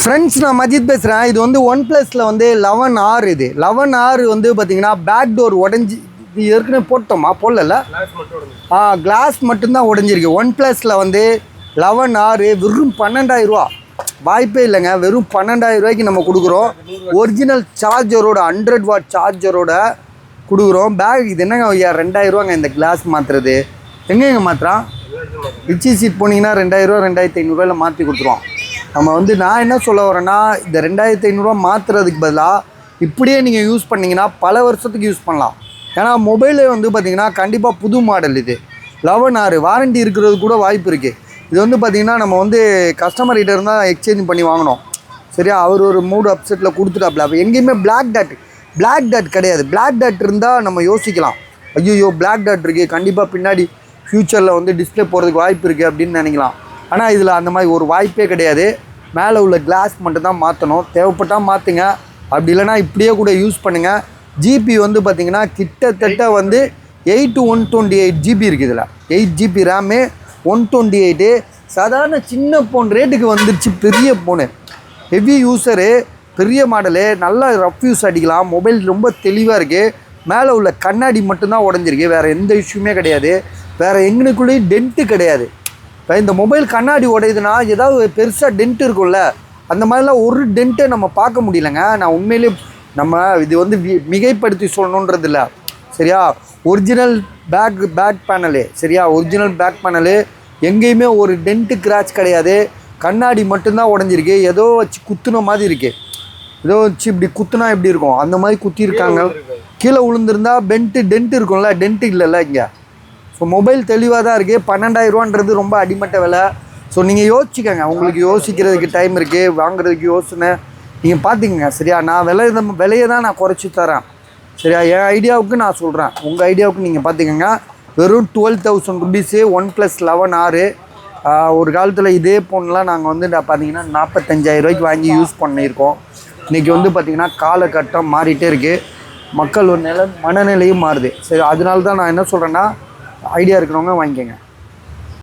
Friends நான் மஜித் பேசுகிறேன். இது வந்து ஒன் ப்ளஸில் வந்து 11R. இது 11R வந்து பார்த்தீங்கன்னா பேக் டோர் உடஞ்சி, இது ஏற்கனவே போட்டோமா போடல, கிளாஸ் மட்டும்தான் உடஞ்சிருக்கு. ஒன் ப்ளஸில் வந்து 11R வெறும் 12,000 ரூபா. வாய்ப்பே இல்லைங்க, வெறும் 12,000 ரூபாய்க்கு நம்ம கொடுக்குறோம். ஒரிஜினல் சார்ஜரோட 100 வாட் சார்ஜரோட கொடுக்குறோம். பேக் இது என்னங்க ஐயா 2,000 ரூபாங்க இந்த கிளாஸ் மாற்றுறது. எங்கெங்க மாத்திரம் ரிச்சி சீட் போனீங்கன்னா 2,000 ரூபா 2,500 மாற்றி கொடுத்துருவோம். நம்ம வந்து நான் என்ன சொல்ல வரேன்னா, இந்த 2,500 மாற்றுறதுக்கு பதிலாக இப்படியே நீங்கள் யூஸ் பண்ணிங்கன்னா பல வருஷத்துக்கு யூஸ் பண்ணலாம். ஏன்னா மொபைலே வந்து பார்த்திங்கன்னா கண்டிப்பாக புது மாடல். இது 11R வாரண்டி இருக்கிறது கூட வாய்ப்பு இருக்குது. இது வந்து பார்த்திங்கன்னா நம்ம வந்து கஸ்டமர்கிட்ட இருந்தால் எக்ஸ்சேஞ்ச் பண்ணி வாங்கினோம். சரியா, அவர் ஒரு மூடு அப்செட்டில் கொடுத்துட்டாப்ல. அப்போ எங்கேயுமே பிளாக் டாட் கிடையாது. பிளாக் டாட் இருந்தால் நம்ம யோசிக்கலாம், ஐயோ பிளாக் டாட் இருக்குது, கண்டிப்பாக பின்னாடி ஃப்யூச்சரில் வந்து டிஸ்பிளே போகிறதுக்கு வாய்ப்பு இருக்குது அப்படின்னு நினைக்கலாம். ஆனால் இதில் அந்த மாதிரி ஒரு வாய்ப்பே கிடையாது. மேலே உள்ள கிளாஸ் மட்டும்தான் மாற்றணும். தேவைப்பட்டால் மாற்றுங்க, அப்படி இல்லைனா இப்படியே கூட யூஸ் பண்ணுங்கள். ஜிபி வந்து பார்த்திங்கன்னா கிட்டத்தட்ட வந்து 8 to 128 GB இருக்குது. இதில் 8 GB ரேமு, 128. சாதாரண சின்ன ஃபோன் ரேட்டுக்கு வந்துருச்சு. பெரிய ஃபோனு, ஹெவி யூஸரு, பெரிய மாடலு, நல்லா ரஃப் யூஸ் அடிக்கலாம். மொபைல் ரொம்ப தெளிவாக இருக்குது. மேலே உள்ள கண்ணாடி மட்டும்தான் உடஞ்சிருக்கு, வேறு எந்த இஷ்யூமே கிடையாது. வேறு எங்கனுக்குள்ளேயும் டென்ட்டு கிடையாது. இப்போ இந்த மொபைல் கண்ணாடி உடையுதுன்னா ஏதாவது பெருசாக டென்ட் இருக்கும்ல, அந்த மாதிரிலாம் ஒரு டென்ட்டை நம்ம பார்க்க முடியலங்க. நான் உண்மையிலே நம்ம இது வந்து மிகைப்படுத்தி சொல்லணுன்றது இல்லை. சரியா, ஒரிஜினல் பேக் பேனலு, சரியா, ஒரிஜினல் பேக் பேனலு, எங்கேயுமே ஒரு டென்ட்டு கிராச் கிடையாது. கண்ணாடி மட்டும்தான் உடஞ்சிருக்கு. ஏதோ வச்சு குத்துன மாதிரி இருக்குது. ஏதோ வச்சு இப்படி குத்துனா எப்படி இருக்கும் அந்த மாதிரி குத்திருக்காங்க. கீழே விழுந்திருந்தா டென்ட் இருக்கும்ல, டென்ட்டு இல்லைல்ல இங்கே. ஸோ மொபைல் தெளிவாக தான் இருக்குது. 12,000 ரூபான்றது ரொம்ப அடிமட்ட விலை. ஸோ நீங்கள் யோசிச்சுக்கோங்க, உங்களுக்கு யோசிக்கிறதுக்கு டைம் இருக்குது, வாங்குறதுக்கு யோசனை நீங்கள் பார்த்துக்கங்க. சரியா, நான் விலையை தான் நான் குறைச்சி தரேன். சரியா, என் ஐடியாவுக்கு நான் சொல்கிறேன், உங்கள் ஐடியாவுக்கு நீங்கள் பார்த்துக்கோங்க. வெறும் 12,000 ருபீஸு ஒன் ப்ளஸ் 11R. ஒரு காலத்தில் இதே ஃபோன்லாம் நாங்கள் வந்து பார்த்தீங்கன்னா 45,000 ரூபாய்க்கு வாங்கி யூஸ் பண்ணியிருக்கோம். இன்றைக்கி வந்து பார்த்திங்கன்னா காலகட்டம் மாறிட்டே இருக்குது, மக்கள் ஒரு மனநிலையும் மாறுது. சரி, அதனால தான் நான் என்ன சொல்கிறேன்னா, ஐடியா இருக்கிறவங்க வாங்கிக்கோங்க.